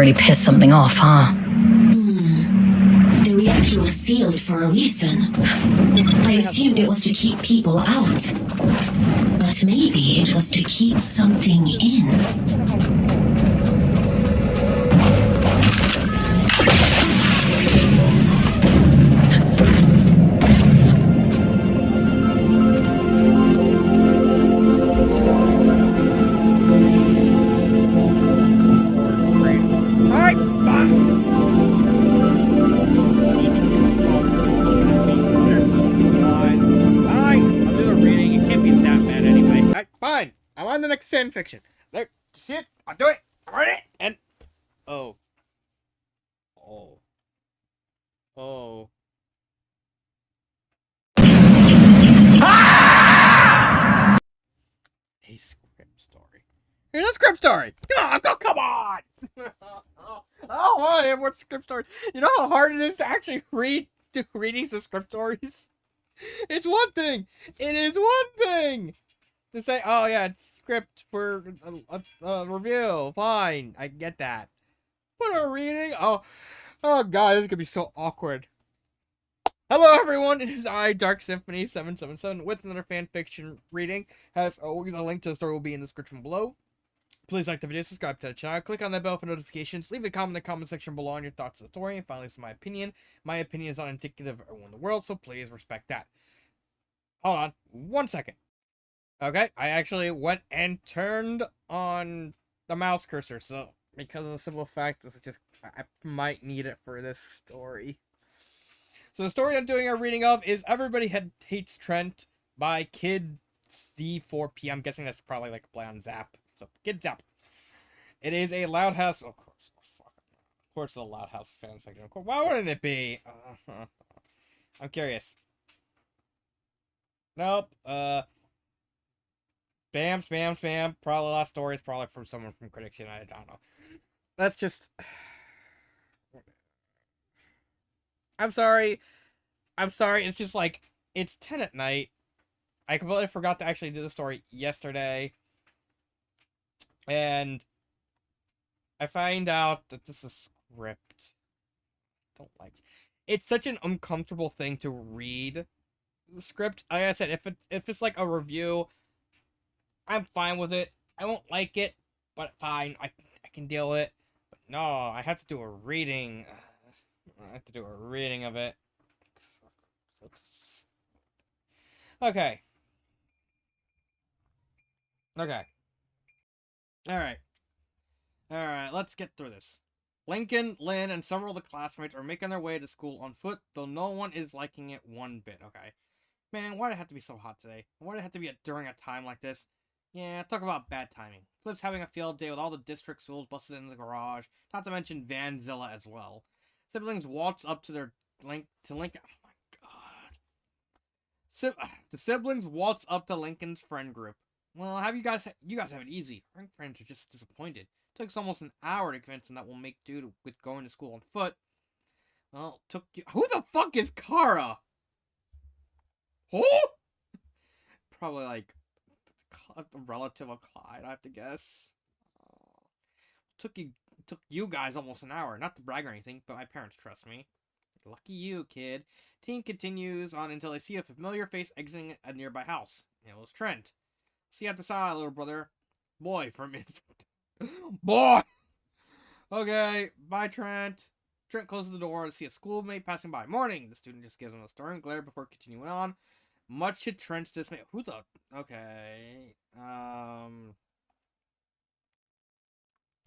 really pissed something off, huh? The reactor was sealed for a reason. I assumed it was to keep people out. But maybe it was to keep something in. Fine. I'm on the next fanfiction. There, see it? I'll do it. I'll write it. And oh. A script story. Here's a script story. Oh, come on. Oh, what script story? You know how hard it is to actually reading some script stories? It's one thing. It is one thing to say, oh yeah, it's script for a review. Fine, I get that. But a reading? Oh god, this is gonna be so awkward. Hello everyone, it is I, Dark Symphony 777, with another fanfiction reading. As always, a link to the story will be in the description below. Please like the video, subscribe to the channel, click on that bell for notifications, leave a comment in the comment section below on your thoughts on the story, and finally, this is my opinion. My opinion is not indicative of everyone in the world, so please respect that. Hold on, 1 second. Okay, I actually went and turned on the mouse cursor, so because of the simple fact, this is just, I might need it for this story. So the story I'm doing a reading of is Everybody Hates Trent by Kid Z4P. I'm guessing that's probably like a play on Zap. So Kid Zap. It is a Loud House. Of course, of course, it's a Loud House fanfiction. Of course, why wouldn't it be? I'm curious. Nope. Spam, spam, spam. Probably last story is probably from someone from Critics United. I don't know. That's just. I'm sorry. It's just like, it's 10 at night. I completely forgot to actually do the story yesterday. And I find out that this is script. Don't like it. It's such an uncomfortable thing to read the script. Like I said, if it's like a review, I'm fine with it. I won't like it, but fine. I can deal with it. But no, I have to do a reading. I have to do a reading of it. Okay. Alright, let's get through this. Lincoln, Lynn, and several of the classmates are making their way to school on foot, though no one is liking it one bit, okay? Man, why did it have to be so hot today? Why did it have to be during a time like this? Yeah, talk about bad timing. Flip's having a field day with all the district schools busted in the garage, not to mention Vanzilla as well. Siblings waltz up to their Lincoln. Oh my god. The siblings waltz up to Lincoln's friend group. Well, you guys have it easy. Our friends are just disappointed. It took us almost an hour to convince them that we'll make do with going to school on foot. Well, it took you. Who the fuck is Kara? Who? Probably like a relative of Clyde, I have to guess. It took you guys almost an hour. Not to brag or anything, but my parents trust me. Lucky you, kid. Team continues on until they see a familiar face exiting a nearby house. It was Trent. See you at the side, little brother. Boy, for a minute. Boy! Okay, bye, Trent. Trent closes the door to see a schoolmate passing by. Morning! The student just gives him a stern glare before continuing on. Much to Trent's dismay. Who the... Okay.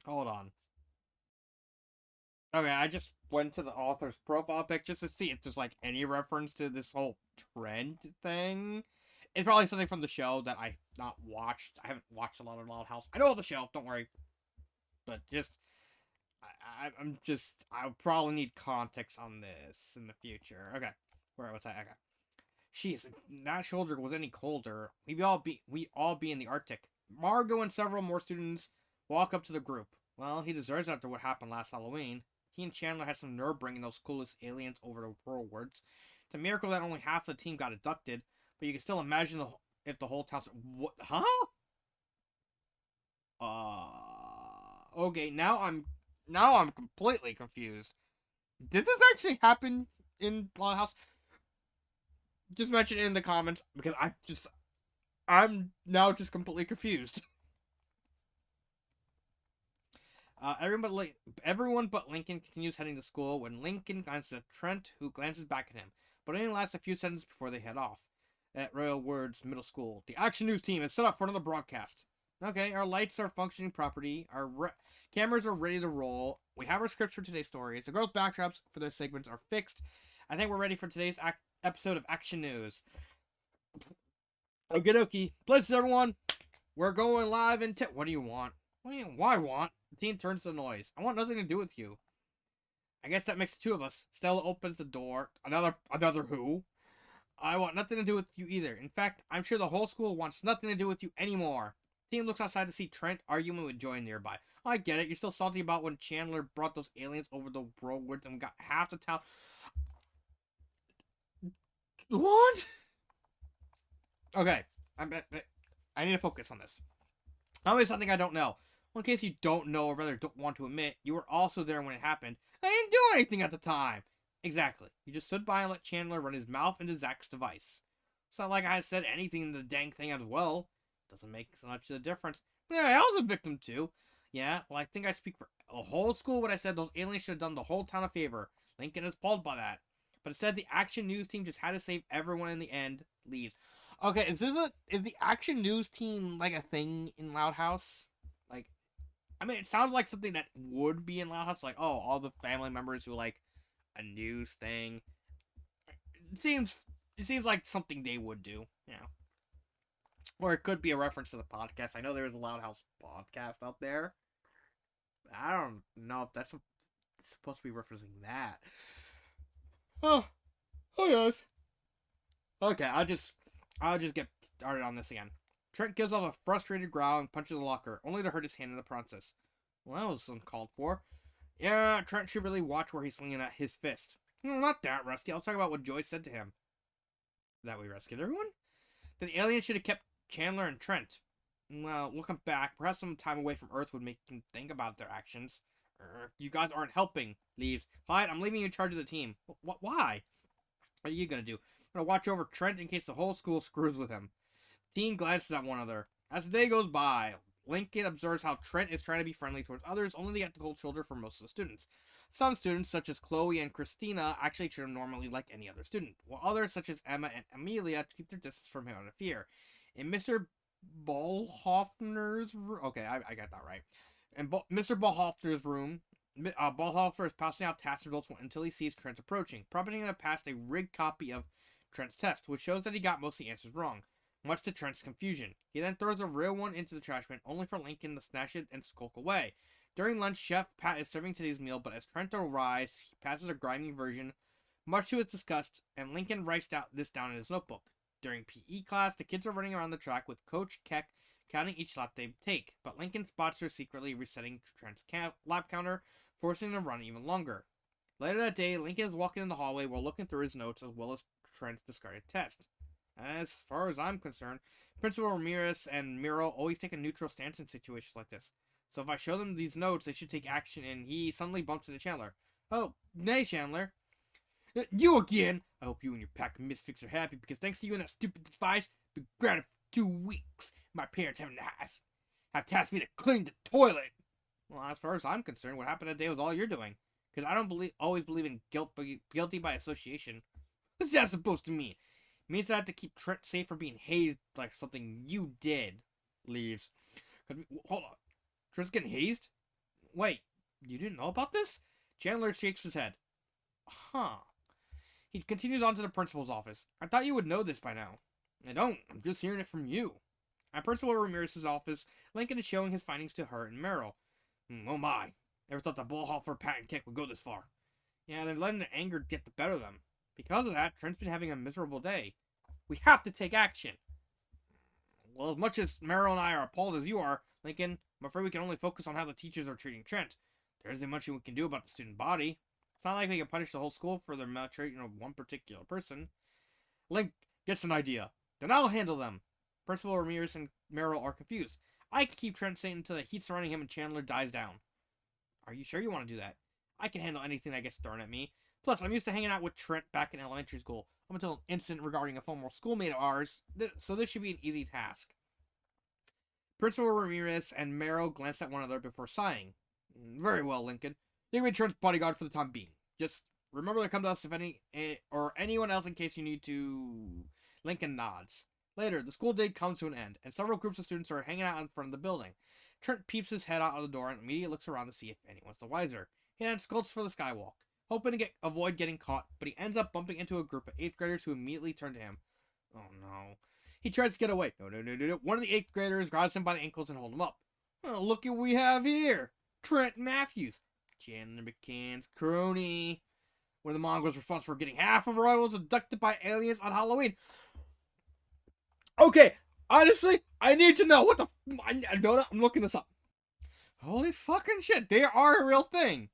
Hold on. Okay, I just went to the author's profile pic just to see if there's, like, any reference to this whole Trent thing. It's probably something from the show that I've not watched. I haven't watched a lot of Loud House. I know the show, don't worry. But just... I'll probably need context on this in the future. Okay. Where was I? Okay. Jeez, if that shoulder was any colder, we'd all be in the Arctic. Margot and several more students walk up to the group. Well, he deserves it after what happened last Halloween. He and Chandler had some nerve bringing those coolest aliens over to Worldwards. It's a miracle that only half the team got abducted, but you can still imagine if the whole town's... What? Huh? Okay, now I'm Now I'm completely confused. Did this actually happen in Blood House? Just mention it in the comments because I'm now just completely confused. Everyone but Lincoln continues heading to school when Lincoln glances at Trent, who glances back at him, but only lasts a few sentences before they head off. At Royal Words Middle School, the Action News team is set up for another broadcast. Okay, our lights are functioning properly, cameras are ready to roll, we have our scripts for today's stories, the girls' backdrops for their segments are fixed. I think we're ready for today's episode of Action News. Okie dokie. Bless everyone. We're going live in what do you want? Why want? The team turns to noise. I want nothing to do with you. I guess that makes the two of us. Stella opens the door. Another who? I want nothing to do with you either. In fact, I'm sure the whole school wants nothing to do with you anymore. Team looks outside to see Trent arguing with Joy nearby. I get it. You're still salty about when Chandler brought those aliens over the road and got half the town. What? Okay. I need to focus on this. Tell me something I don't know. Well, in case you don't know or rather don't want to admit, you were also there when it happened. I didn't do anything at the time. Exactly. You just stood by and let Chandler run his mouth into Zach's device. It's not like I said anything in the dang thing as well. Doesn't make so much of a difference. Yeah, I was a victim too. Yeah, well, I think I speak for the whole school when I said those aliens should have done the whole town a favor. Lincoln is appalled by that. But instead, the Action News team just had to save everyone in the end. Leaves. Okay, is the Action News team like a thing in Loud House? Like, I mean, it sounds like something that would be in Loud House. Like, oh, all the family members who like a news thing. It seems like something they would do. You know, or it could be a reference to the podcast. I know there is a Loud House podcast out there. I don't know if that's supposed to be referencing that. Oh, yes. Okay, I'll just get started on this again. Trent gives off a frustrated growl and punches the locker, only to hurt his hand in the process. Well, that was uncalled for. Yeah, Trent should really watch where he's swinging at his fist. No, not that, Rusty. I was talking about what Joyce said to him. That we rescued everyone? That the alien should have kept Chandler and Trent. Well, looking back, perhaps some time away from Earth would make them think about their actions. You guys aren't helping. Leaves. Clyde, I'm leaving you in charge of the team. Why? What are you gonna do? I'm gonna watch over Trent in case the whole school screws with him. The team glances at one another. As the day goes by, Lincoln observes how Trent is trying to be friendly towards others, only to get the cold shoulder from most of the students. Some students, such as Chloe and Christina, actually treat him normally like any other student, while others, such as Emma and Amelia, keep their distance from him out of fear. In Mr. Ballhoffner's room, okay, I got that right. In Mr. Ballhoffner's room, Ballhofer is passing out test results until he sees Trent approaching, prompting him to pass a rigged copy of Trent's test, which shows that he got most of the answers wrong, much to Trent's confusion. He then throws a real one into the trash bin, only for Lincoln to snatch it and skulk away. During lunch, Chef Pat is serving today's meal, but as Trent arrives, he passes a grimy version, much to his disgust, and Lincoln writes this down in his notebook. During PE class, the kids are running around the track with Coach Keck counting each lap they take, but Lincoln spots her secretly resetting Trent's lap counter, forcing him to run even longer. Later that day, Lincoln is walking in the hallway while looking through his notes as well as Trent's discarded test. As far as I'm concerned, Principal Ramirez and Miro always take a neutral stance in situations like this. So if I show them these notes, they should take action, and he suddenly bumps into Chandler. Oh, nay, Chandler. You again! I hope you and your pack of misfits are happy, because thanks to you and that stupid device, we've been grounded for 2 weeks. My parents have tasked me to clean the toilet. Well, as far as I'm concerned, what happened that day was all you're doing. Because I don't always believe in guilty by association. What's that supposed to mean? It means that I have to keep Trent safe from being hazed like something you did. Leaves. Hold on. Trent's getting hazed? Wait, you didn't know about this? Chandler shakes his head. Huh. He continues on to the principal's office. I thought you would know this by now. I don't. I'm just hearing it from you. At Principal Ramirez's office, Lincoln is showing his findings to her and Merrill. Oh my. Never thought the Ballhofer patent kick would go this far. Yeah, they're letting their anger get the better of them. Because of that, Trent's been having a miserable day. We have to take action. Well, as much as Merrill and I are appalled as you are, Lincoln, I'm afraid we can only focus on how the teachers are treating Trent. There isn't much we can do about the student body. It's not like we can punish the whole school for their maltreatment of one particular person. Link gets an idea. Then I'll handle them. Principal Ramirez and Merrill are confused. I can keep Trent safe until the heat surrounding him and Chandler dies down. Are you sure you want to do that? I can handle anything that gets thrown at me. Plus, I'm used to hanging out with Trent back in elementary school, up until an incident regarding a former schoolmate of ours, so this should be an easy task. Principal Ramirez and Merrill glanced at one another before sighing. Very well, Lincoln. You can be Trent's bodyguard for the time being. Just remember to come to us if or anyone else in case you need to. Lincoln nods. Later, the school day comes to an end, and several groups of students are hanging out in front of the building. Trent peeps his head out of the door and immediately looks around to see if anyone's the wiser. He then skulks for the skywalk, hoping to avoid getting caught, but he ends up bumping into a group of 8th graders who immediately turn to him. Oh no. He tries to get away. No. One of the 8th graders grabs him by the ankles and holds him up. Oh, look at what we have here. Trent Matthews, Chandler McCann's crony. One of the Mongols responsible for getting half of rivals abducted by aliens on Halloween. Okay, honestly, I need to know what the... I'm looking this up. Holy fucking shit, they are a real thing.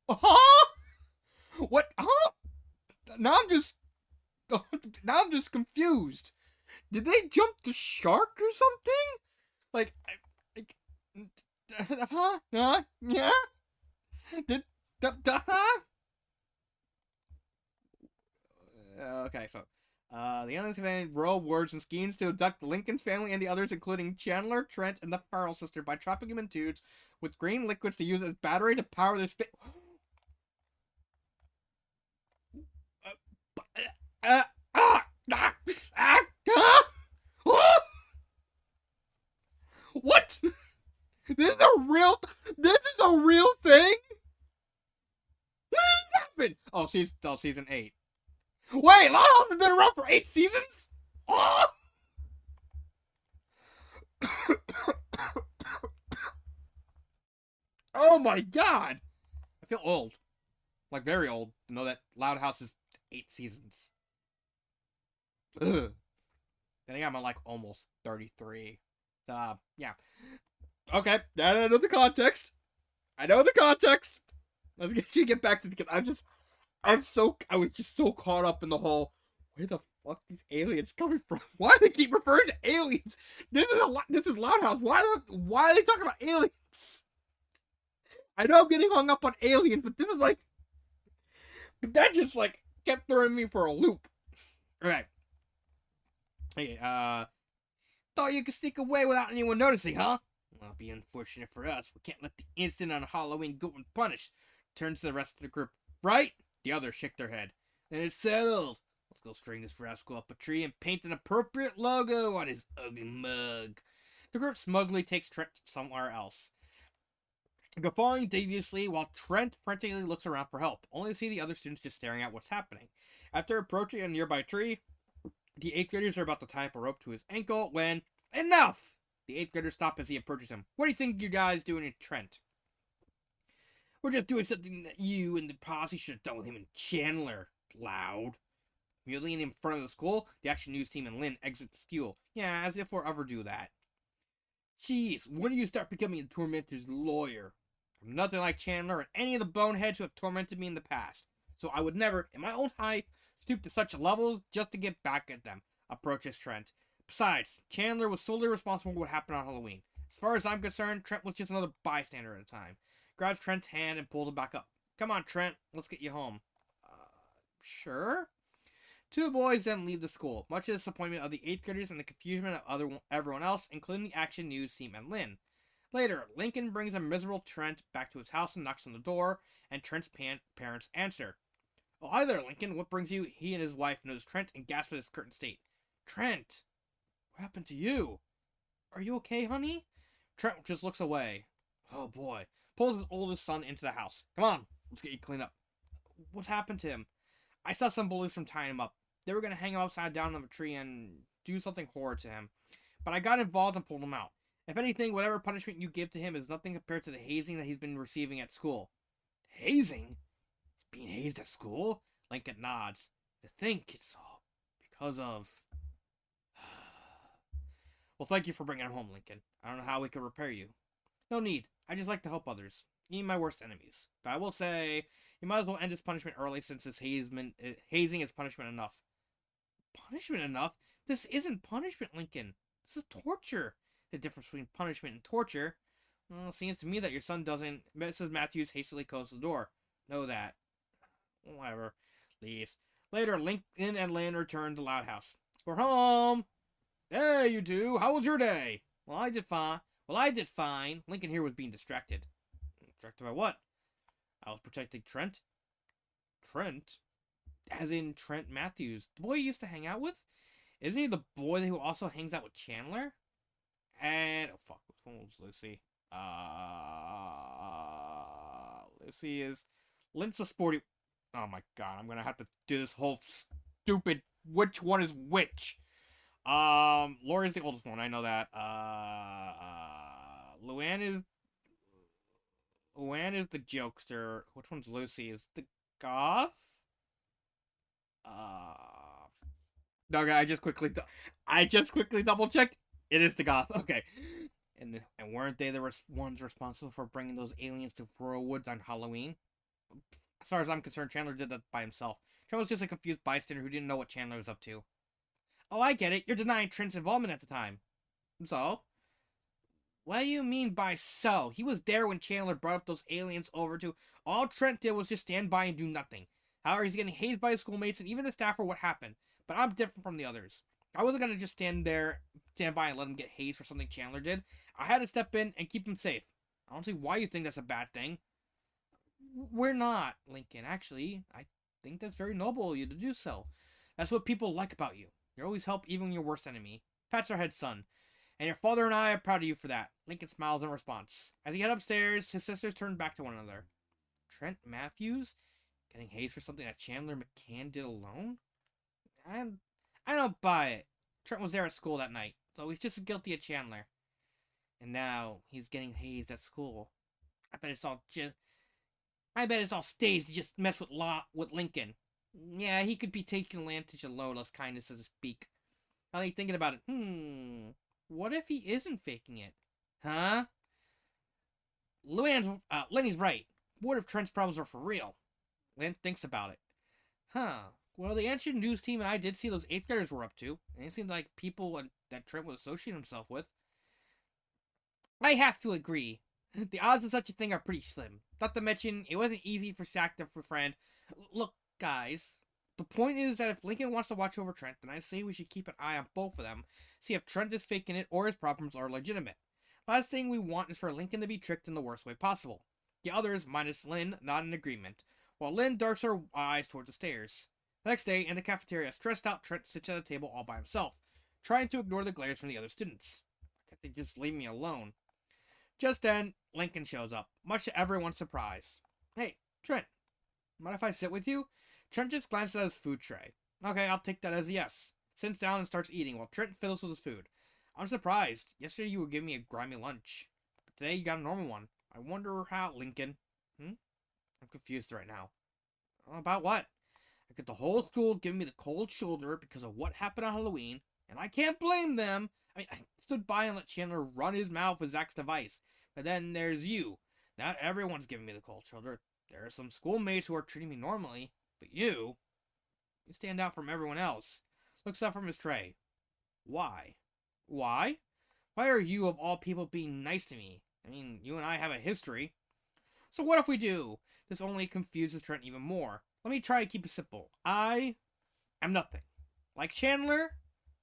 Huh? What? Huh? Now I'm just confused. Did they jump the shark or something? Like huh? Yeah? Okay, so the aliens have invented royal words and schemes to abduct Lincoln's family and the others, including Chandler, Trent, and the Farrell sister, by trapping them in tubes with green liquids to use as battery to power their space. What? This is a real thing? What has happened? Oh, season 8. Wait, Lotto has been around for 8 seasons? Oh! Oh my god! I feel old. Like, very old to know that Loud House is 8 seasons. Ugh. I think I'm like almost 33. Yeah. Okay, I know the context. Let's get back to the... I was just so caught up in the whole, where the fuck these aliens coming from? Why do they keep referring to aliens? This is Loud House. Why are they talking about aliens? I know I'm getting hung up on aliens, but this is like... That just, like, kept throwing me for a loop. Alright. Hey, thought you could sneak away without anyone noticing, huh? Well, it'll be unfortunate for us. We can't let the incident on Halloween go unpunished. Turn to the rest of the group. Right? The others shook their head. And it's settled. Let's go string this rascal up a tree and paint an appropriate logo on his ugly mug. The group smugly takes Trent somewhere else, guffawing deviously while Trent frantically looks around for help, only to see the other students just staring at what's happening. After approaching a nearby tree, the 8th graders are about to tie up a rope to his ankle when... Enough! The 8th graders stop as he approaches him. What do you think you guys doing to Trent? We're just doing something that you and the posse should have done with him and Chandler. Loud. Kneeling in front of the school, the Action News team and Lynn exit the school. Yeah, as if we'll ever do that. Jeez, when do you start becoming a tormentor's lawyer? I'm nothing like Chandler and any of the boneheads who have tormented me in the past. So I would never, in my own life, stoop to such levels just to get back at them, approaches Trent. Besides, Chandler was solely responsible for what happened on Halloween. As far as I'm concerned, Trent was just another bystander at a time. Grabs Trent's hand and pulls him back up. Come on, Trent, let's get you home. Sure? Two boys then leave the school, much to the disappointment of the 8th graders and the confusion of everyone else, including the Action News team and Lynn. Later, Lincoln brings a miserable Trent back to his house and knocks on the door, and Trent's parents answer. Oh, hi there, Lincoln. What brings you? He and his wife notice Trent and gasp at his curtain state. Trent! What happened to you? Are you okay, honey? Trent just looks away. Oh boy. Pulls his oldest son into the house. Come on, let's get you cleaned up. What happened to him? I saw some bullies from tying him up. They were going to hang him upside down on a tree and do something horrid to him. But I got involved and pulled him out. If anything, whatever punishment you give to him is nothing compared to the hazing that he's been receiving at school. Hazing? He's being hazed at school? Lincoln nods. To think it's all because of... Well, thank you for bringing him home, Lincoln. I don't know how we could repair you. No need. I just like to help others. Even my worst enemies. But I will say, you might as well end his punishment early since this hazing is punishment enough. Punishment enough? This isn't punishment, Lincoln. This is torture. The difference between punishment and torture. Well, it seems to me that your son doesn't. Mrs. Matthews hastily closed the door. Know that. Whatever. Leaves. Later, Lincoln and Lynn return to Loud House. We're home. Hey, you two. How was your day? Well, I did fine. Lincoln here was being distracted. Distracted by what? I was protecting Trent. Trent? As in Trent Matthews, the boy you used to hang out with? Isn't he the boy who also hangs out with Chandler? And oh fuck, which one was Lucy? Lucy is Lynn's sporty. Oh my god, I'm gonna have to do this whole stupid. Which one is which? Lori's the oldest one. I know that. Luann is the jokester. Which one's Lucy? Is the goth? Okay, I just quickly double checked. It is the goth. Okay. And weren't they the ones responsible for bringing those aliens to Rural Woods on Halloween? As far as I'm concerned, Chandler did that by himself. Chandler was just a confused bystander who didn't know what Chandler was up to. Oh, I get it. You're denying Trent's involvement at the time. So? What do you mean by so? He was there when Chandler brought up those aliens over to. All Trent did was just stand by and do nothing. However, he's getting hazed by his schoolmates and even the staff for what happened. But I'm different from the others. I wasn't going to just stand by and let him get hazed for something Chandler did. I had to step in and keep him safe. I don't see why you think that's a bad thing. We're not, Lincoln. Actually, I think that's very noble of you to do so. That's what people like about you. You always help even your worst enemy. Pats her head, son. And your father and I are proud of you for that. Lincoln smiles in response. As he head upstairs, his sisters turn back to one another. Trent Matthews? Getting hazed for something that Chandler McCann did alone? I don't buy it. Trent was there at school that night, so he's just as guilty as Chandler. And now he's getting hazed at school. I bet it's all staged to just mess with Lincoln. Yeah, he could be taking advantage of Lola's kindness, so to speak. Now that you're thinking about it, what if he isn't faking it? Huh? Lenny's right. What if Trent's problems are for real? Lynn thinks about it. Huh. Well, the Ancient News team and I did see those 8th graders were up to, and it seemed like people that Trent would associate himself with. I have to agree. The odds of such a thing are pretty slim. Not to mention, it wasn't easy for Sack to befriend. Look, guys, the point is that if Lincoln wants to watch over Trent, then I say we should keep an eye on both of them, see if Trent is faking it or his problems are legitimate. Last thing we want is for Lincoln to be tricked in the worst way possible. The others, minus Lynn, not in agreement, while Lynn darts her eyes towards the stairs. The next day, in the cafeteria, stressed out, Trent sits at a table all by himself, trying to ignore the glares from the other students. Can't they just leave me alone? Just then, Lincoln shows up, much to everyone's surprise. Hey, Trent, mind if I sit with you? Trent just glances at his food tray. Okay, I'll take that as a yes. Sits down and starts eating while Trent fiddles with his food. I'm surprised. Yesterday you were giving me a grimy lunch, but today you got a normal one. I wonder how, Lincoln. I'm confused right now. About what? I get the whole school giving me the cold shoulder because of what happened on Halloween, and I can't blame them. I stood by and let Chandler run his mouth with Zach's device. But then there's you. Not everyone's giving me the cold shoulder. There are some schoolmates who are treating me normally. But you stand out from everyone else. Looks up from his tray. Why? Why? Why are you, of all people, being nice to me? I mean, you and I have a history. So what if we do? This only confuses Trent even more. Let me try to keep it simple. I am nothing. Like Chandler,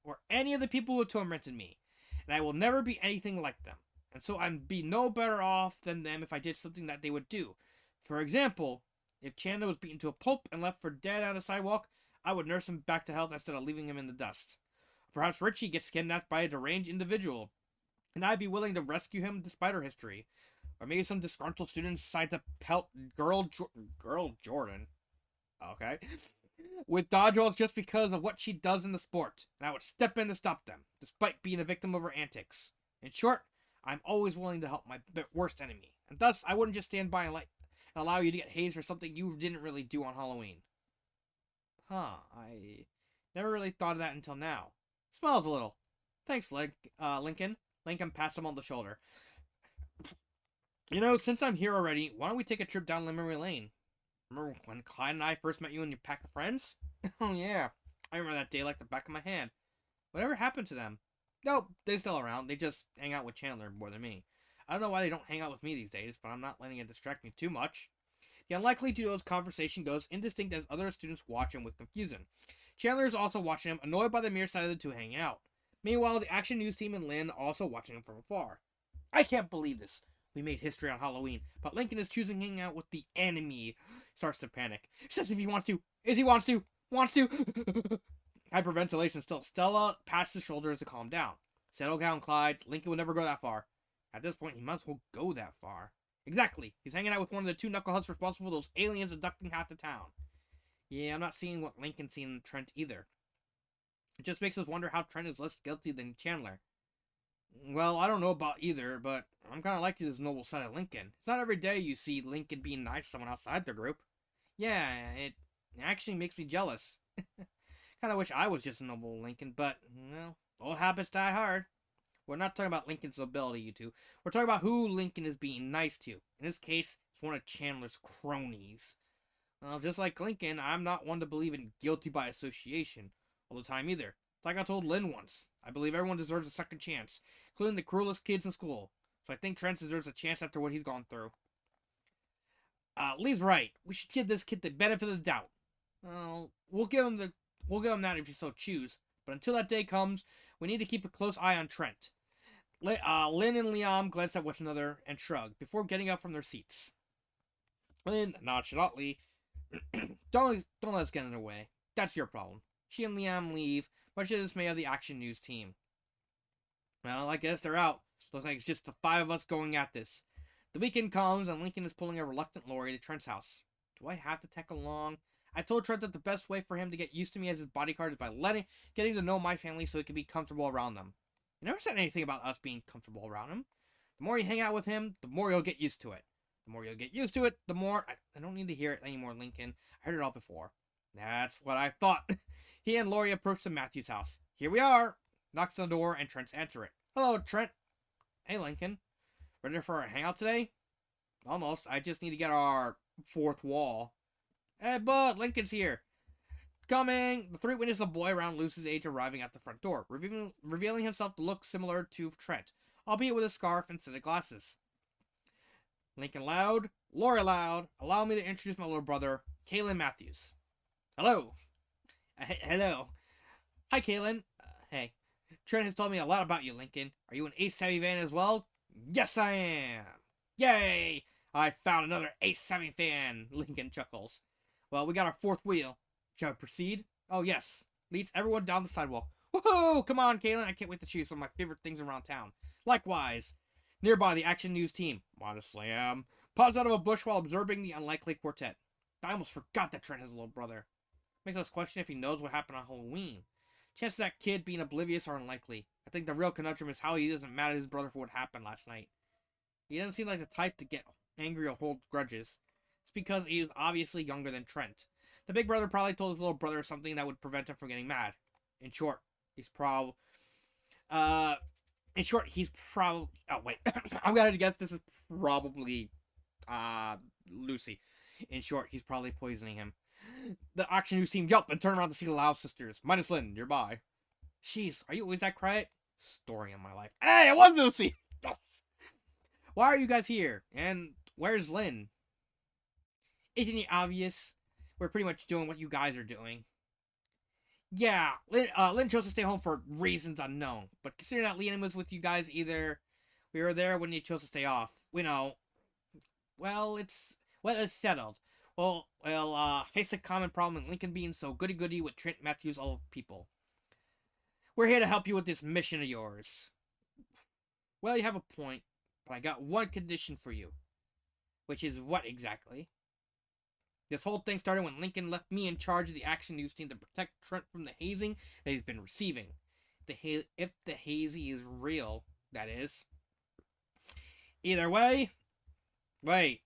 or any of the people who tormented me. And I will never be anything like them. And so I'd be no better off than them if I did something that they would do. For example, if Chandler was beaten to a pulp and left for dead on the sidewalk, I would nurse him back to health instead of leaving him in the dust. Perhaps Richie gets kidnapped by a deranged individual, and I'd be willing to rescue him despite her history. Or maybe some disgruntled students decide to pelt girl Jordan. Okay. With dodgeballs just because of what she does in the sport, and I would step in to stop them, despite being a victim of her antics. In short, I'm always willing to help my worst enemy, and thus I wouldn't just stand by and allow you to get hazed for something you didn't really do on Halloween. Huh, I never really thought of that until now. Smiles a little. Thanks, Lincoln. Lincoln pats him on the shoulder. You know, since I'm here already, why don't we take a trip down memory lane? Remember when Clyde and I first met you and your pack of friends? Oh yeah, I remember that day like the back of my hand. Whatever happened to them? Nope, they're still around. They just hang out with Chandler more than me. I don't know why they don't hang out with me these days, but I'm not letting it distract me too much. The unlikely duo's conversation goes indistinct as other students watch him with confusion. Chandler is also watching him, annoyed by the mere sight of the two hanging out. Meanwhile, the Action News team and Lynn also watching him from afar. I can't believe this. We made history on Halloween, but Lincoln is choosing hanging out with the enemy. Starts to panic. Says if he wants to. Is he wants to. Wants to. Hyperventilation still. Stella pats his shoulders to calm down. Settle down, Clyde. Lincoln will never go that far. At this point, he might as well go that far. Exactly. He's hanging out with one of the two knuckleheads responsible for those aliens abducting half the town. Yeah, I'm not seeing what Lincoln's seen in Trent either. It just makes us wonder how Trent is less guilty than Chandler. Well, I don't know about either, but I'm kind of liking this noble side of Lincoln. It's not every day you see Lincoln being nice to someone outside their group. Yeah, it actually makes me jealous. Kind of wish I was just a noble Lincoln, but, well, old habits die hard. We're not talking about Lincoln's nobility, you two. We're talking about who Lincoln is being nice to. In this case, it's one of Chandler's cronies. Well, just like Lincoln, I'm not one to believe in guilty by association all the time either. It's like I told Lynn once. I believe everyone deserves a second chance, including the cruelest kids in school. So I think Trent deserves a chance after what he's gone through. Lee's right. We should give this kid the benefit of the doubt. Well, we'll give him that if you so choose. But until that day comes, we need to keep a close eye on Trent. Lynn and Liam glance at one another and shrug before getting up from their seats. Lynn nonchalantly, don't let us get in the way. That's your problem. She and Liam leave, much to the dismay of the Action News team. Well, I guess they're out. Looks like it's just the five of us going at this. The weekend comes, and Lincoln is pulling a reluctant Lori to Trent's house. Do I have to tag along? I told Trent that the best way for him to get used to me as his bodyguard is by getting to know my family so he can be comfortable around them. He never said anything about us being comfortable around him. The more you hang out with him, the more you'll get used to it. The more you'll get used to it, the more... I don't need to hear it anymore, Lincoln. I heard it all before. That's what I thought. He and Lori approach the Matthews house. Here we are. Knocks on the door, and Trent's enter it. Hello, Trent. Hey, Lincoln. Ready for our hangout today? Almost. I just need to get our fourth wall. Hey, bud, Lincoln's here. Coming! The three witness a boy around Lucy's age arriving at the front door, revealing himself to look similar to Trent, albeit with a scarf instead of glasses. Lincoln loud, Lori loud, allow me to introduce my little brother, Kaylin Matthews. Hello. Hello. Hi, Kaylin. Hey. Trent has told me a lot about you, Lincoln. Are you an Ace-Savvy fan as well? Yes, I am. Yay! I found another Ace-Savvy fan, Lincoln chuckles. Well, we got our fourth wheel. Shall I proceed? Oh, yes. Leads everyone down the sidewalk. Woohoo! Come on, Kaylin. I can't wait to show you some of my favorite things around town. Likewise. Nearby, the Action News team. Modestly, pops out of a bush while observing the unlikely quartet. I almost forgot that Trent has a little brother. Makes us question if he knows what happened on Halloween. Chances of that kid being oblivious are unlikely. I think the real conundrum is how he isn't mad at his brother for what happened last night. He doesn't seem like the type to get angry or hold grudges. It's because he is obviously younger than Trent. The big brother probably told his little brother something that would prevent him from getting mad. In short, he's probably... oh, wait. I'm gonna guess this is probably, Lucy. In short, he's probably poisoning him. The Action News team yelp and turn around to see the Lau sisters, minus Lynn, nearby. Jeez, are you always that quiet? Story of my life. Hey, it was Lucy! Yes! Why are you guys here? And where's Lynn? Isn't it obvious? We're pretty much doing what you guys are doing. Yeah, Lynn chose to stay home for reasons unknown. But considering that Liam was with you guys either, we were there when you chose to stay off. We know. Well, it's settled. Face a common problem in Lincoln being so goody-goody with Trent Matthews, all people. We're here to help you with this mission of yours. Well, you have a point, but I got one condition for you. Which is what exactly? This whole thing started when Lincoln left me in charge of the Action News team to protect Trent from the hazing that he's been receiving. If the hazy is real, that is. Either way... Wait.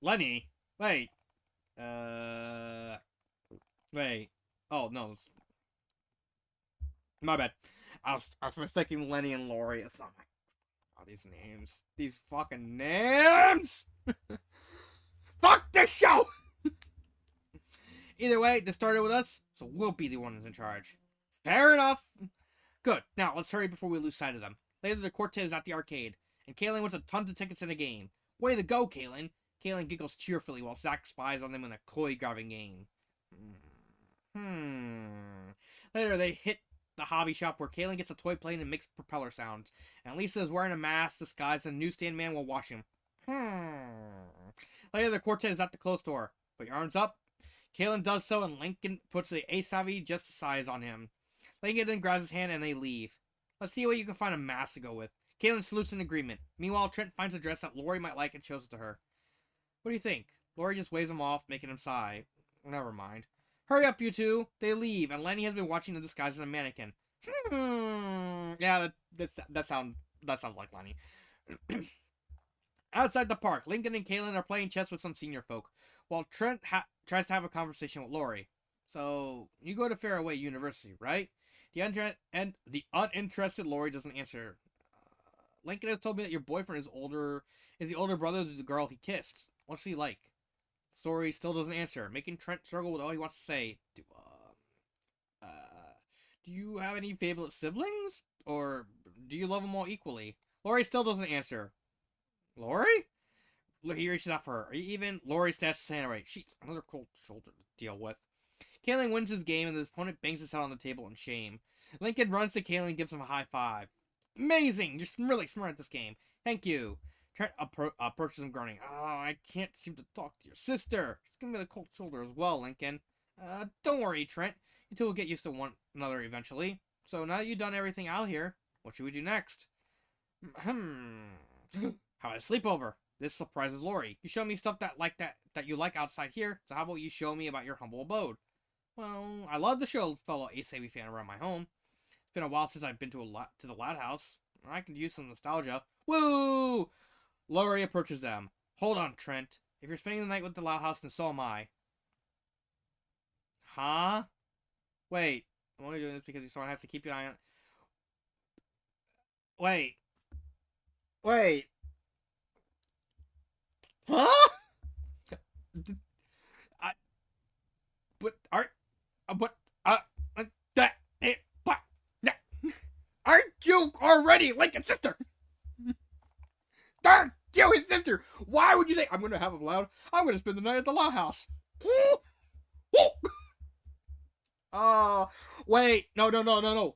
Lenny. Wait. Wait. Oh, no. My bad. I was mistaking Lenny and Lori. It's not my... Oh, these names. These fucking names! Fuck this show! Either way, this started with us, so we'll be the ones in charge. Fair enough. Good. Now, let's hurry before we lose sight of them. Later, the quartet is at the arcade. and Kaylin wins a tons of tickets in the game. Way to go, Kaylin! Kaylin giggles cheerfully while Zack spies on them in a koi-grabbing game. Later, they hit the hobby shop where Kaylin gets a toy plane and makes propeller sounds, and Lisa is wearing a mask disguised as a newsstand man while washing. Later, the quartet is at the clothes store. Put your arms up. Kaylin does so, and Lincoln puts the Asavi just size on him. Lincoln then grabs his hand, and they leave. Let's see what you can find a mask to go with. Kaylin salutes in agreement. Meanwhile, Trent finds a dress that Lori might like and shows it to her. What do you think? Lori just waves him off, making him sigh. Never mind. Hurry up, you two. They leave, and Lenny has been watching them disguised as a mannequin. Yeah, that sounds like Lenny. Outside the park, Lincoln and Kaylin are playing chess with some senior folk, while Trent tries to have a conversation with Lori. So, you go to Fairway University, right? The uninterested Lori doesn't answer. Lincoln has told me that your boyfriend is the older brother of the girl he kissed. What's he like? Lori still doesn't answer, making Trent struggle with all he wants to say. Do you have any favorite siblings? Or do you love them all equally? Lori still doesn't answer. Lori? He reaches out for her. Are you even? Lori stashes his hand away. She's another cold shoulder to deal with. Kaylin wins his game, and his opponent bangs his head on the table in shame. Lincoln runs to Kaylin and gives him a high five. Amazing! You're really smart at this game. Thank you. Trent approaches him, groaning. Oh, I can't seem to talk to your sister. She's giving me the cold shoulder as well, Lincoln. Don't worry, Trent. You two will get used to one another eventually. So now that you've done everything out here, what should we do next? How about a sleepover? This surprises Lori. You show me stuff that you like outside here, so how about you show me about your humble abode? Well, I love to show fellow Asabi fan around my home. It's been a while since I've been to the Loud House. I could use some nostalgia. Woo! Lori approaches them. Hold on, Trent. If you're spending the night with the Loud House, then so am I. Huh? Wait. I'm only doing this because someone has to keep an eye on... Wait. Huh? Aren't you already Lincoln's sister? Aren't you his sister? Why would you say, I'm going to have him loud? I'm going to spend the night at the Loud House. Oh, wait. No.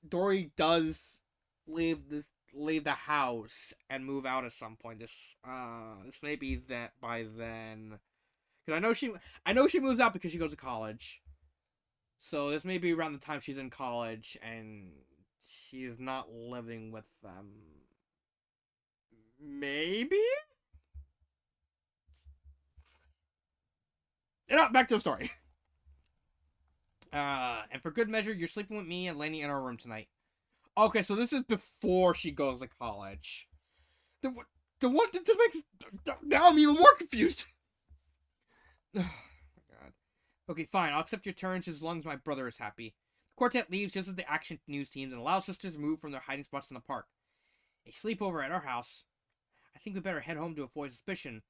Dory does leave the house and move out at some point. This may be that by then. Because I know she moves out because she goes to college. So this may be around the time she's in college and she's not living with them. Maybe? Back to the story. And for good measure, you're sleeping with me and Lenny in our room tonight. Okay, so this is before she goes to college. Now I'm even more confused. Oh my god. Okay, fine. I'll accept your terms as long as my brother is happy. The quartet leaves just as the action news teams and allows sisters to move from their hiding spots in the park. A sleepover at our house. I think we better head home to avoid suspicion.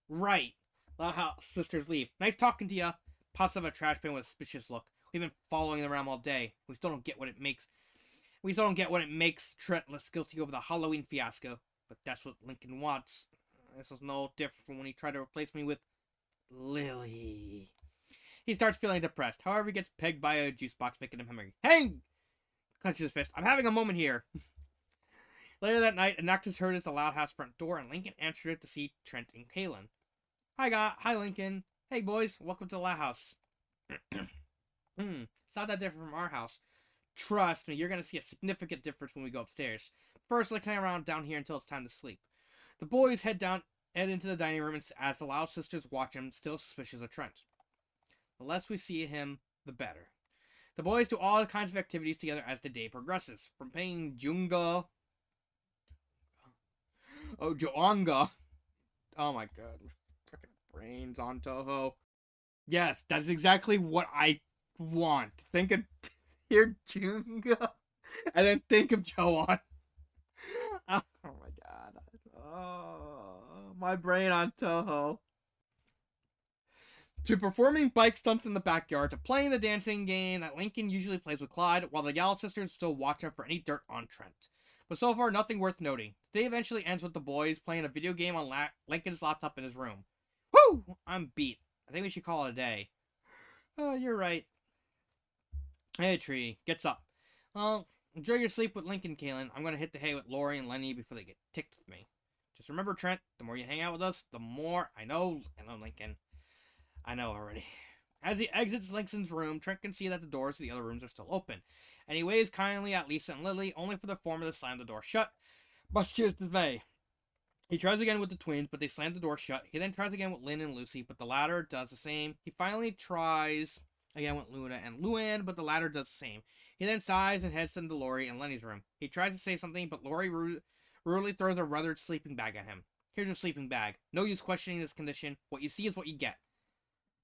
Right. Loud House sisters leave. Nice talking to ya. Pops up a trash bin with a suspicious look. We've been following them around all day. We still don't get what it makes Trent less guilty over the Halloween fiasco. But that's what Lincoln wants. This was no different from when he tried to replace me with Lily. He starts feeling depressed. However, he gets pegged by a juice box, making him hungry. Hang! Clenches his fist. I'm having a moment here. Later that night, a knock is heard at the Loud House front door, and Lincoln answered it to see Trent and Kaylin. Hi, Lincoln. Hey, boys. Welcome to the Loud House. It's not that different from our house. Trust me, you're going to see a significant difference when we go upstairs. First, let's hang around down here until it's time to sleep. The boys head into the dining room as the Loud sisters watch him, still suspicious of Trent. The less we see him, the better. The boys do all kinds of activities together as the day progresses. From playing Joonga... Joanga. Oh my god. Freaking brains on Toho. Yes, that's exactly what I want. Think of... Hear Joonga, and then think of Joan. Oh my god. Oh, my brain on Toho. To performing bike stunts in the backyard, to playing the dancing game that Lincoln usually plays with Clyde, while the Gal sisters still watch him for any dirt on Trent. But so far, nothing worth noting. The day eventually ends with the boys playing a video game on Lincoln's laptop in his room. Woo! I'm beat. I think we should call it a day. Oh, you're right. Hey, Tree. Gets up. Well, enjoy your sleep with Lincoln, Kaylin. I'm going to hit the hay with Lori and Lenny before they get ticked with me. Just remember, Trent, the more you hang out with us, the more I know, Lincoln. I know already. As he exits Lincoln's room, Trent can see that the doors to the other rooms are still open, and he waves kindly at Lisa and Lily, only for the former to slam the door shut, much to his dismay. He tries again with the twins, but they slam the door shut. He then tries again with Lynn and Lucy, but the latter does the same. He finally tries again with Luna and Luann, but the latter does the same. He then sighs and heads to Lori and Lenny's room. He tries to say something, but Lori rudely throws a rubbered sleeping bag at him. Here's your sleeping bag. No use questioning this condition. What you see is what you get.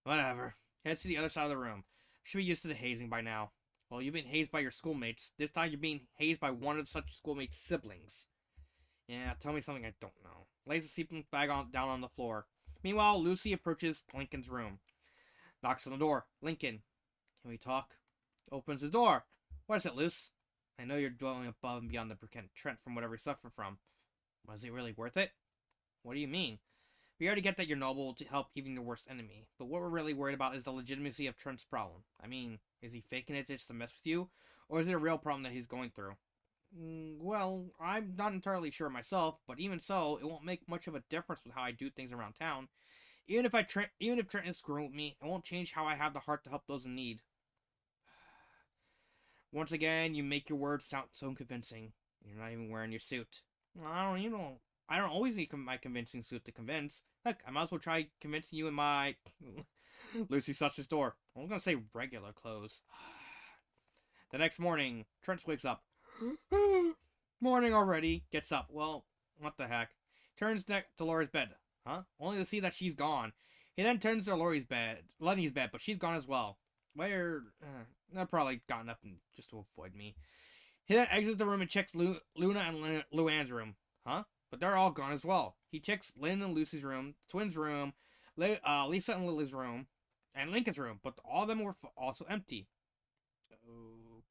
Whatever. Heads to the other side of the room. Should be used to the hazing by now. Well, you've been hazed by your schoolmates. This time you're being hazed by one of such schoolmates' siblings. Yeah, tell me something I don't know. Lays the sleeping bag down on the floor. Meanwhile, Lucy approaches Lincoln's room. Knocks on the door. Lincoln, can we talk? Opens the door. What is it, Luce? I know you're dwelling above and beyond the pretend Trent from whatever he suffered from. Was it really worth it? What do you mean? We already get that you're noble to help even your worst enemy, but what we're really worried about is the legitimacy of Trent's problem. I mean, is he faking it just to mess with you, or is it a real problem that he's going through? Well, I'm not entirely sure myself, but even so, it won't make much of a difference with how I do things around town. Even if Trent is screwing with me, it won't change how I have the heart to help those in need. Once again, you make your words sound so convincing. You're not even wearing your suit. I don't always need my convincing suit to convince. Heck, I might as well try convincing you in my... Lucy shuts his door. I'm gonna say regular clothes. The next morning, Trent wakes up. Morning already. Gets up. Well, what the heck. Turns next to Laura's bed. Huh? Only to see that she's gone. He then turns to Lenny's bed, but she's gone as well. Where... They've probably gotten up just to avoid me. He then exits the room and checks Luna and Luann's room. Huh? But they're all gone as well. He checks Lynn and Lucy's room, twins' room, Lisa and Lily's room, and Lincoln's room, but all of them were also empty.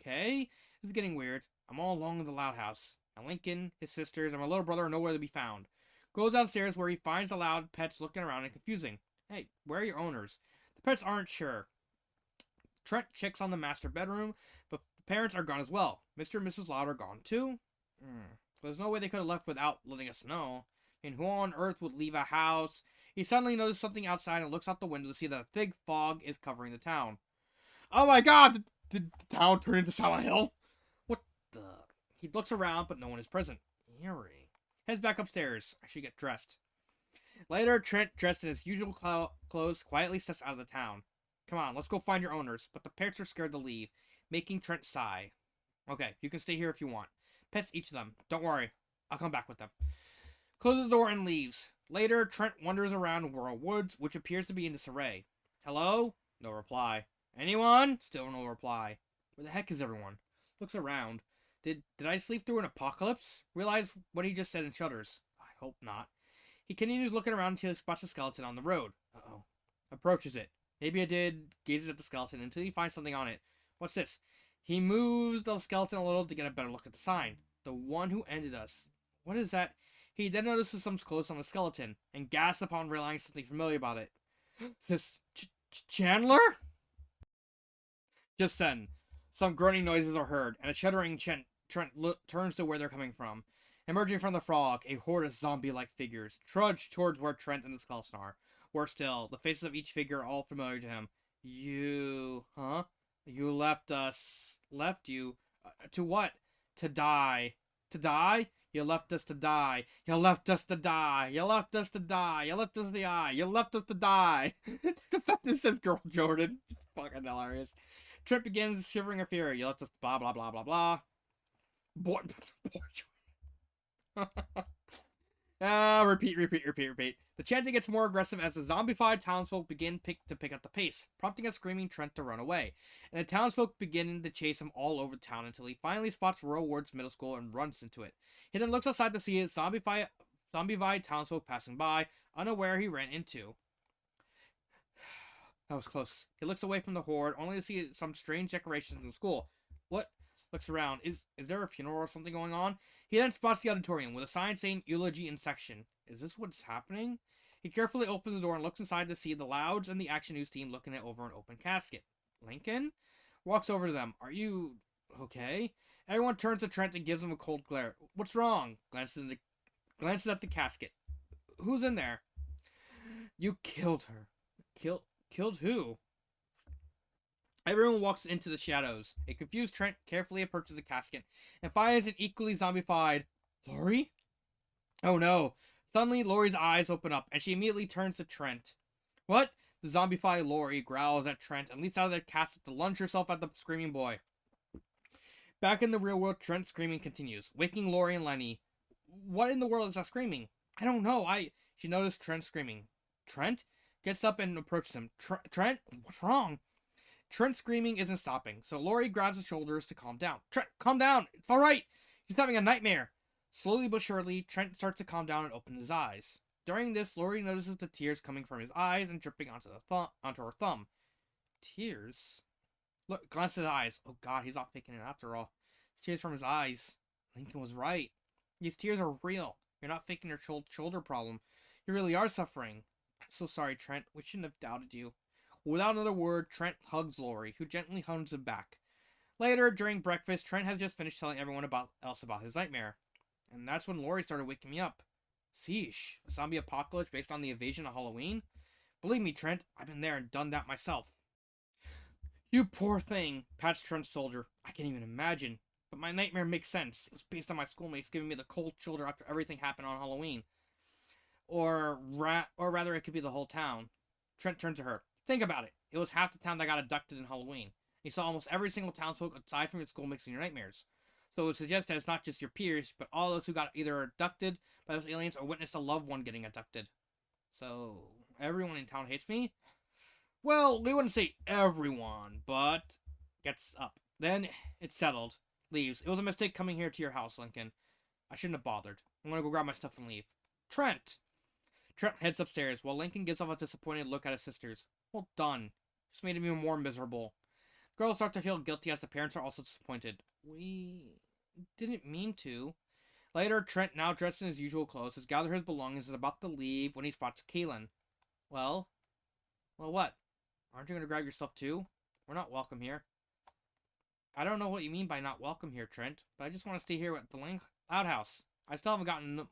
Okay, this is getting weird. I'm all alone in the loud house, and Lincoln, his sisters, and my little brother are nowhere to be found. Goes downstairs where he finds the loud pets looking around and confusing. Hey, where are your owners? The pets aren't sure. Trent checks on the master bedroom, but the parents are gone as well. Mr. and Mrs. Loud are gone too? There's no way they could have left without letting us know. I mean, who on earth would leave a house? He suddenly notices something outside and looks out the window to see that a thick fog is covering the town. Oh my god! Did the town turn into Silent Hill? What the... He looks around, but no one is present. Eerie. Heads back upstairs. I should get dressed. Later, Trent, dressed in his usual clothes, quietly steps out of the town. Come on, let's go find your owners. But the parents are scared to leave, making Trent sigh. Okay, you can stay here if you want. Pets each of them. Don't worry. I'll come back with them. Closes the door and leaves. Later, Trent wanders around Rural Woods, which appears to be in disarray. Hello? No reply. Anyone? Still no reply. Where the heck is everyone? Looks around. Did I sleep through an apocalypse? Realize what he just said and shudders. I hope not. He continues looking around until he spots a skeleton on the road. Uh-oh. Approaches it. Maybe I did. Gazes at the skeleton until he finds something on it. What's this? He moves the skeleton a little to get a better look at the sign. The one who ended us. What is that? He then notices some clothes on the skeleton, and gasps upon realizing something familiar about it. Is this Chandler? Just then, some groaning noises are heard, and a shuddering Trent turns to where they're coming from. Emerging from the frog, a horde of zombie-like figures trudge towards where Trent and the skeleton are. Worse still, the faces of each figure are all familiar to him. You... Huh? You left us... Left you? To what? To die. To die? You left us to die. You left us to die. You left us to die. You left us to die. You left us to die. The fact that it says Girl Jordan. It's fucking hilarious. Trent begins shivering in fear. You left us blah blah blah blah blah. Boy repeat. The chanting gets more aggressive as the zombified townsfolk begin to pick up the pace, prompting a screaming Trent to run away. And the townsfolk begin to chase him all over town until he finally spots Rural Woods Middle School and runs into it. He then looks outside to see his zombified townsfolk passing by, unaware he ran into. That was close. He looks away from the horde, only to see some strange decorations in the school. What looks around. Is there a funeral or something going on? He then spots the auditorium with a sign saying eulogy in section. Is this what's happening? He carefully opens the door and looks inside to see the Louds and the Action News team looking at over an open casket. Lincoln walks over to them. Are you okay? Everyone turns to Trent and gives him a cold glare. What's wrong? Glances at the casket. Who's in there? You killed her. Killed who? Everyone walks into the shadows. A confused Trent carefully approaches the casket and finds an equally zombified Lori? Oh no. Suddenly, Lori's eyes open up and she immediately turns to Trent. What? The zombified Lori growls at Trent and leaps out of the casket to lunge herself at the screaming boy. Back in the real world, Trent's screaming continues, waking Lori and Lenny. What in the world is that screaming? I don't know. She noticed Trent screaming. Trent gets up and approaches him. Trent? What's wrong? Trent's screaming isn't stopping, so Lori grabs his shoulders to calm down. Trent, calm down. It's all right. He's having a nightmare. Slowly but surely, Trent starts to calm down and open his eyes. During this, Lori notices the tears coming from his eyes and dripping onto her thumb. Tears? Look, glance at his eyes. Oh god, he's not faking it after all. It's tears from his eyes. Lincoln was right. These tears are real. You're not faking your shoulder problem. You really are suffering. I'm so sorry, Trent. We shouldn't have doubted you. Without another word, Trent hugs Lori, who gently hugs him back. Later, during breakfast, Trent has just finished telling everyone else about his nightmare. And that's when Lori started waking me up. Sheesh, a zombie apocalypse based on the invasion of Halloween? Believe me, Trent, I've been there and done that myself. You poor thing, pats Trent's shoulder. I can't even imagine. But my nightmare makes sense. It was based on my schoolmates giving me the cold shoulder after everything happened on Halloween. Or rather, it could be the whole town. Trent turned to her. Think about it. It was half the town that got abducted in Halloween. You saw almost every single townsfolk aside from your schoolmates in your nightmares. So it would suggest that it's not just your peers, but all those who got either abducted by those aliens or witnessed a loved one getting abducted. So, everyone in town hates me? Well, we wouldn't say everyone, but gets up. Then it's settled. Leaves. It was a mistake coming here to your house, Lincoln. I shouldn't have bothered. I'm gonna go grab my stuff and leave. Trent! Trent heads upstairs, while Lincoln gives off a disappointed look at his sisters. Well done. Just made him even more miserable. Girls start to feel guilty as the parents are also disappointed. We didn't mean to. Later, Trent, now dressed in his usual clothes, has gathered his belongings and is about to leave when he spots Kaylin. Well, what? Aren't you going to grab your stuff too? We're not welcome here. I don't know what you mean by not welcome here, Trent, but I just want to stay here at the Loud House. I still haven't gotten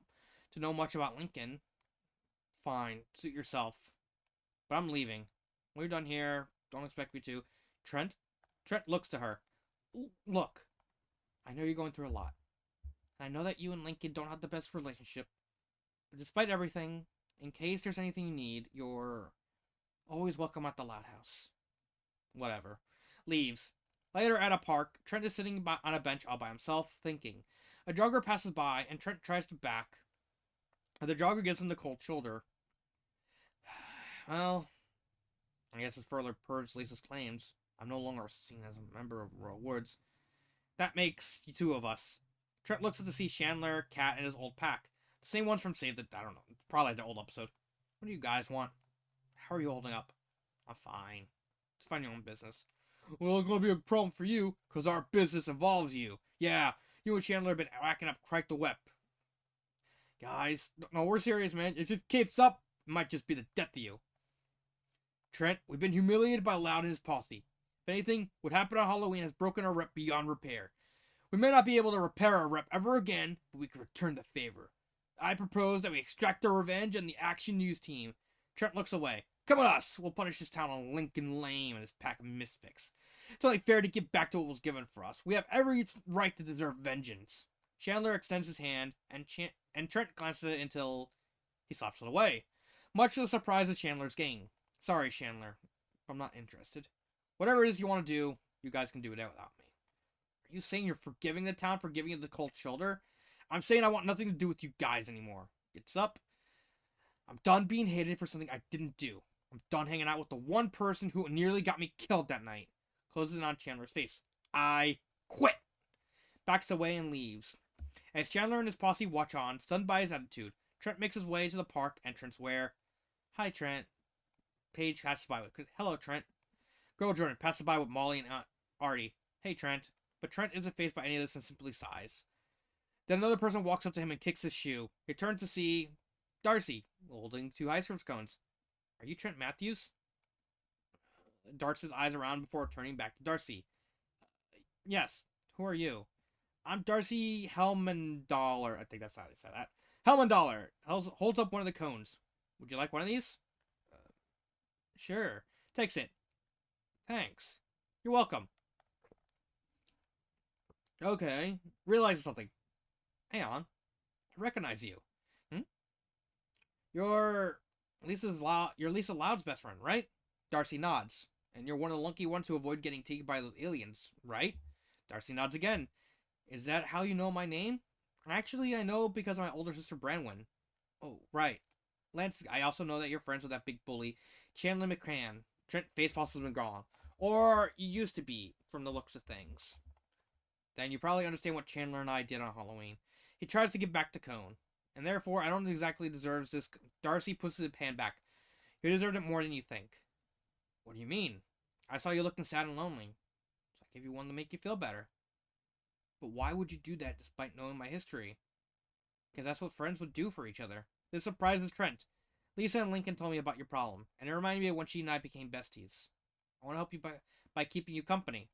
to know much about Lincoln. Fine, suit yourself. But I'm leaving. When you're done here, don't expect me to. Trent looks to her. Look, I know you're going through a lot. I know that you and Lincoln don't have the best relationship. But despite everything, in case there's anything you need, you're always welcome at the Loud House. Whatever. Leaves. Later at a park, Trent is sitting on a bench all by himself, thinking. A jogger passes by, and Trent tries to back. The jogger gives him the cold shoulder. Well, I guess this further proves Lisa's claims. I'm no longer seen as a member of Royal Woods. That makes two of us. Trent looks to see Chandler, Kat, and his old pack. The same ones from Save the... I don't know. Probably the old episode. What do you guys want? How are you holding up? I'm fine. Just find your own business. Well, it's gonna be a problem for you, because our business involves you. Yeah, you and Chandler have been racking up quite the whip. Guys, no, we're serious, man. If this keeps up, it might just be the death of you. Trent, we've been humiliated by Loud and his posse. If anything would happen on Halloween has broken our rep beyond repair. We may not be able to repair our rep ever again, but we can return the favor. I propose that we extract our revenge on the Action News team. Trent looks away. Come with us. We'll punish this town on Lincoln Lane and his pack of misfits. It's only fair to give back to what was given for us. We have every right to deserve vengeance. Chandler extends his hand, and Trent glances at it until he slaps it away. Much to the surprise of Chandler's gang. Sorry, Chandler. I'm not interested. Whatever it is you want to do, you guys can do it without me. Are you saying you're forgiving the town for giving you the cold shoulder? I'm saying I want nothing to do with you guys anymore. Gets up. I'm done being hated for something I didn't do. I'm done hanging out with the one person who nearly got me killed that night. Closes it on Chandler's face. I quit. Backs away and leaves. As Chandler and his posse watch on, stunned by his attitude, Trent makes his way to the park entrance where... Hi, Trent. Paige passes by with... Hello, Trent. Girl Jordan passes by with Molly and Artie. Hey, Trent. but Trent isn't fazed by any of this and simply sighs. Then another person walks up to him and kicks his shoe. He turns to see Darcy, holding 2 ice cream cones. Are you Trent Matthews? Darts his eyes around before turning back to Darcy. Yes, who are you? I'm Darcy Helmandaller. I think that's how they say that. Helmandaller holds up one of the cones. Would you like one of these? Sure. Takes it. Thanks. You're welcome. Okay. Realizes something. Hang on. I recognize you. You're Lisa Loud's best friend, right? Darcy nods. And you're one of the lucky ones who avoid getting taken by those aliens, right? Darcy nods again. Is that how you know my name? Actually, I know because of my older sister Branwen. Oh, right. Lance, I also know that you're friends with that big bully, Chandler McCann. Trent facepalms has been gone. Or you used to be, from the looks of things. Then you probably understand what Chandler and I did on Halloween. He tries to get back to Cone. And therefore, I don't exactly deserve this. Darcy puts his hand back. You deserved it more than you think. What do you mean? I saw you looking sad and lonely. So I gave you one to make you feel better. But why would you do that despite knowing my history? Because that's what friends would do for each other. This surprises Trent. Lisa and Lincoln told me about your problem, and it reminded me of when she and I became besties. I want to help you by keeping you company.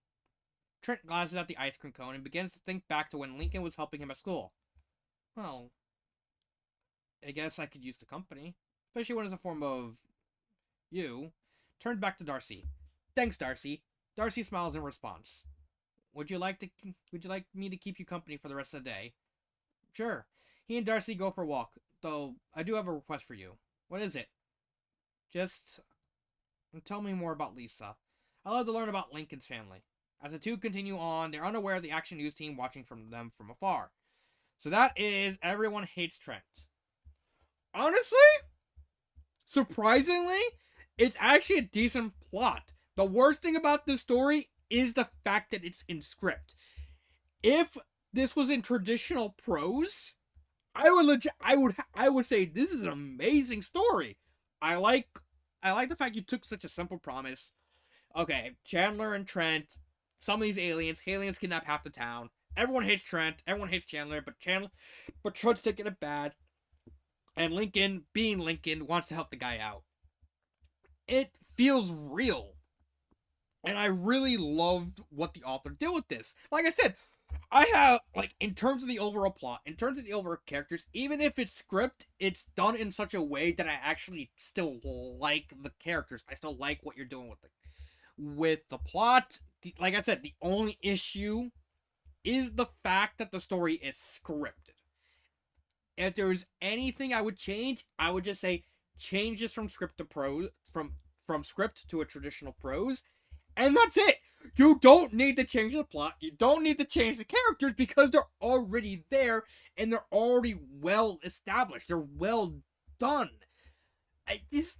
Trent glances at the ice cream cone and begins to think back to when Lincoln was helping him at school. Well, I guess I could use the company, especially when it's a form of you. Turned back to Darcy. Thanks, Darcy. Darcy smiles in response. Would you like me to keep you company for the rest of the day? Sure. He and Darcy go for a walk, though I do have a request for you. What is it? Just tell me more about Lisa. I'd love to learn about Lincoln's family. As the two continue on, they're unaware of the Action News team watching them from afar. So that is Everyone Hates Trent. Honestly, surprisingly, it's actually a decent plot. The worst thing about this story is the fact that it's in script. If this was in traditional prose, I would say this is an amazing story. I like the fact you took such a simple premise. Okay, Chandler and Trent, some of these aliens kidnap half the town. Everyone hates Trent, everyone hates Chandler, but Trent's taking it bad. And Lincoln, being Lincoln, wants to help the guy out. It feels real. And I really loved what the author did with this. Like I said, I have, in terms of the overall plot, in terms of the overall characters, even if it's script, it's done in such a way that I actually still like the characters. I still like what you're doing with the plot. Like I said, the only issue is the fact that the story is scripted. If there was anything I would change, I would just say change this from script to prose, from script to a traditional prose, and that's it. You don't need to change the plot. You don't need to change the characters because they're already there and they're already well established. They're well done. Why is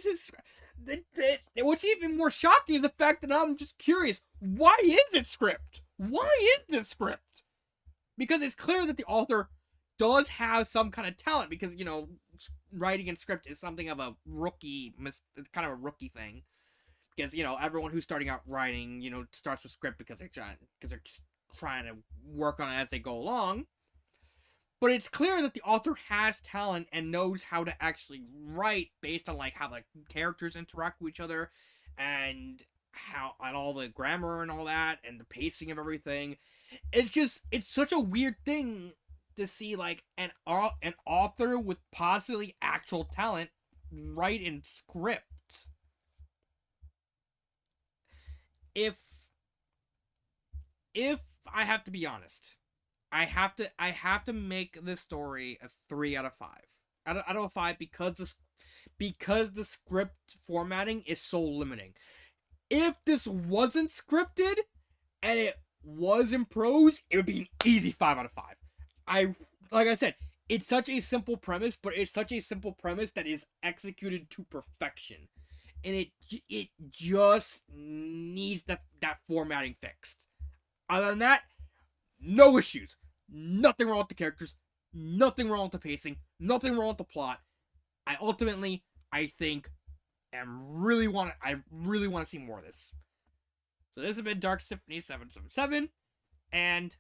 this? What's even more shocking is the fact that I'm just curious. Why is it script? Why is this script? Because it's clear that the author does have some kind of talent because, writing in script is something of a rookie, kind of a rookie thing. Because, everyone who's starting out writing, starts with script because they're just trying to work on it as they go along. But it's clear that the author has talent and knows how to actually write based on, how the characters interact with each other and all the grammar and all that and the pacing of everything. It's such a weird thing to see, an author with possibly actual talent write in script. If I have to be honest, I have to make this story a 3 out of 5. Out of 5 because the script formatting is so limiting. If this wasn't scripted and it was in prose, it would be an easy 5 out of 5. Like I said, it's such a simple premise, but it's such a simple premise that is executed to perfection. And it just needs that formatting fixed. Other than that, no issues. Nothing wrong with the characters. Nothing wrong with the pacing. Nothing wrong with the plot. I really want to see more of this. So this has been Dark Symphony 777, and